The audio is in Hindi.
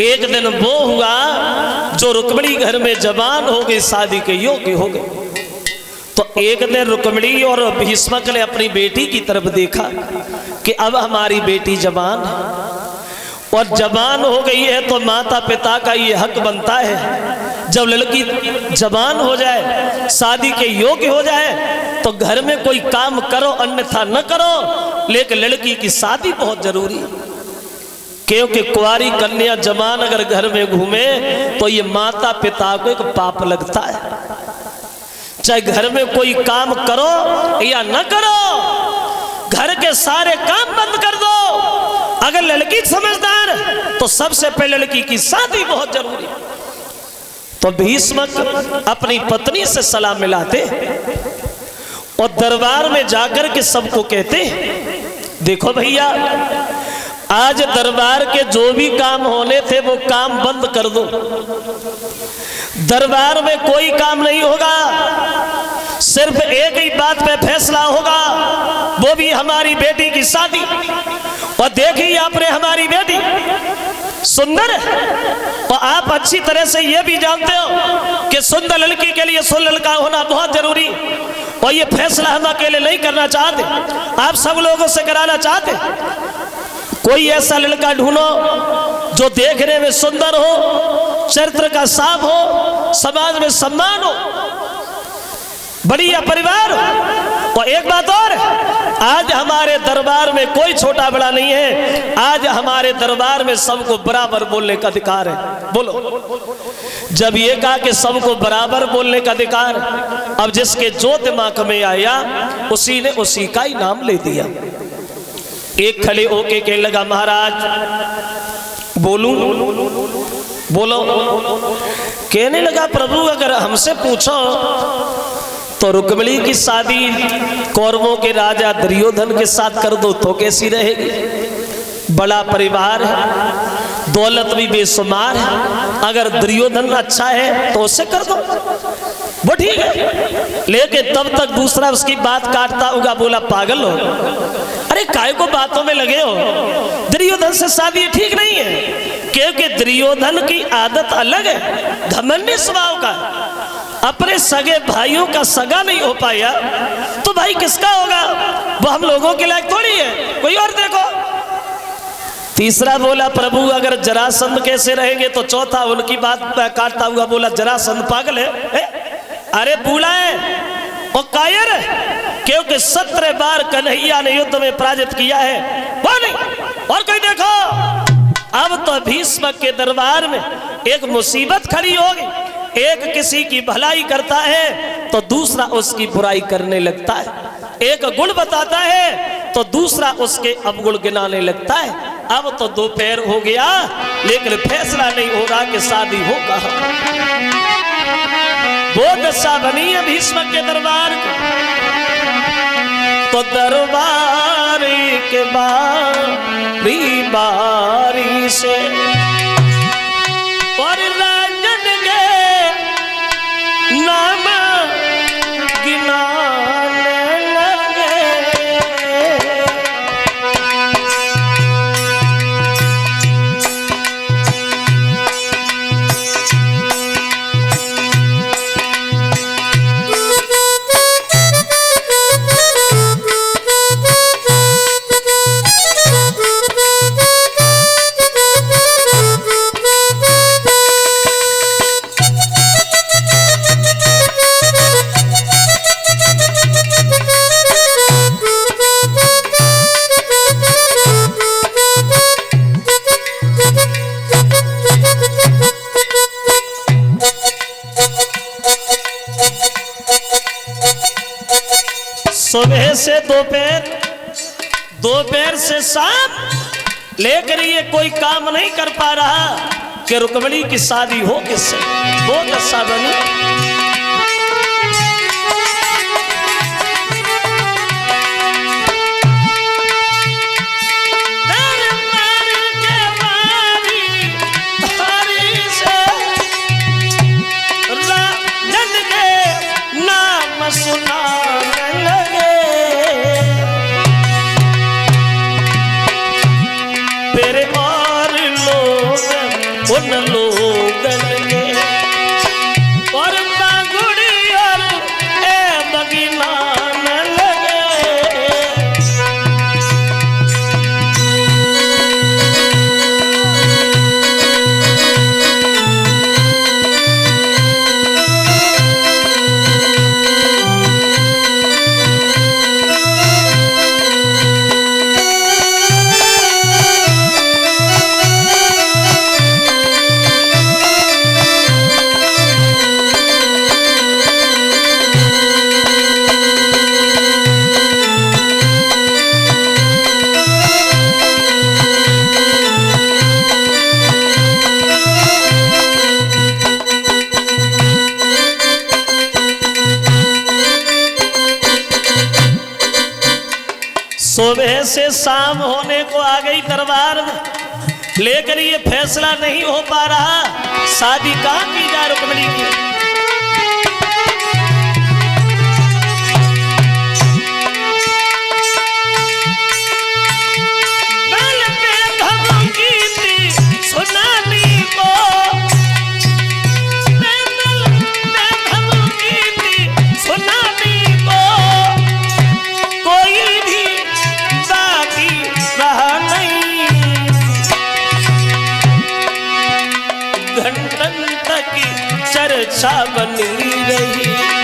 एक दिन वो हुआ जो रुक्मिणी घर में जवान हो गई, शादी के योग्य हो गई। तो एक दिन रुक्मिणी और भीष्मक ने अपनी बेटी की तरफ देखा कि अब हमारी बेटी जवान है, और जवान हो गई है तो माता पिता का ये हक बनता है जब लड़की जवान हो जाए, शादी के योग्य हो जाए, तो घर में कोई काम करो अन्यथा न करो, लेकिन लड़की की शादी बहुत जरूरी है। क्योंकि कुंवारी कन्या जवान अगर घर में घूमे तो ये माता पिता को एक पाप लगता है। चाहे घर में कोई काम करो या न करो, घर के सारे काम बंद कर दो। अगर लड़की समझदार तो सबसे पहले लड़की की शादी बहुत जरूरी। तो भीष्मक अपनी पत्नी से सलाह मिलाते और दरबार में जाकर के सबको कहते, देखो भैया, आज दरबार के जो भी काम होने थे वो काम बंद कर दो। दरबार में कोई काम नहीं होगा, सिर्फ एक ही बात पे फैसला होगा, वो भी हमारी बेटी की शादी। और देखिए आपने हमारी बेटी सुंदर है, और आप अच्छी तरह से ये भी जानते हो कि सुंदर लड़की के लिए सुंदर लड़का होना बहुत जरूरी। और ये फैसला हम अकेले नहीं करना चाहते, आप सब लोगों से कराना चाहते। कोई ऐसा लड़का ढूंढो जो देखने में सुंदर हो, चरित्र का साफ हो, समाज में सम्मान हो, बढ़िया परिवार हो। और एक बात और, आज हमारे दरबार में कोई छोटा बड़ा नहीं है, आज हमारे दरबार में सबको बराबर बोलने का अधिकार है। बोलो, जब ये कहा कि सबको बराबर बोलने का अधिकार, अब जिसके जो दिमाग में आया उसी ने उसी का ही नाम ले दिया। एक खड़े होके कहने लगा, महाराज बोलूं? बोलो। कहने लगा, प्रभु अगर हमसे पूछो तो रुक्मिणी की शादी कौरवों के राजा दुर्योधन के साथ कर दो तो कैसी रहेगी? बड़ा परिवार है, दौलत भी बेशुमार है, अगर दुर्योधन अच्छा है तो उससे कर दो, वो ठीक है। लेकिन तब तक दूसरा उसकी बात काटता होगा, बोला पागल हो, अरे काय को बातों में लगे हो, दुर्योधन से शादी ठीक नहीं है। क्योंकि दुर्योधन की आदत अलग है, घमंडी स्वभाव का, अपने सगे भाइयों का सगा नहीं हो पाया तो भाई किसका होगा? वो हम लोगों के लायक थोड़ी है, कोई और देखो। तीसरा बोला, प्रभु अगर जरासंध कैसे रहेंगे तो चौथा उनकी बात काटता हुआ बोला, जरासंध पागल है? अरे बूढ़ा है और कायर है, क्योंकि 17 बार कन्हैया ने युद्ध में पराजित किया है, वो नहीं। और कोई देखो, अब तो भीष्म के दरबार में एक मुसीबत खड़ी होगी, एक किसी की भलाई करता है तो दूसरा उसकी बुराई करने लगता है, एक गुण बताता है तो दूसरा उसके अवगुण गिनाने लगता है। अब तो दोपहर हो गया लेकिन फैसला नहीं हो रहा कि शादी हो कहाँ। वो दशा बनी है भीष्म के दरबार की। तो दरबार के बारी बारी से और राजन के नाम गिनाने लगे। सुबह से दोपहर, दोपहर से शाम, लेकर ये कोई काम नहीं कर पा रहा कि रुक्मिणी की शादी हो किससे। वो दशा बनी। उन लोगन ने और बागुड़ी और ए बगीना न लगे। सुबह से शाम होने को आ गई दरबार में, लेकिन ये फैसला नहीं हो पा रहा शादी कहाँ की जाए रुक्मिणी की। सुनानी को सुनानी को कोई भी घंटन तक चर्चा बनी रही।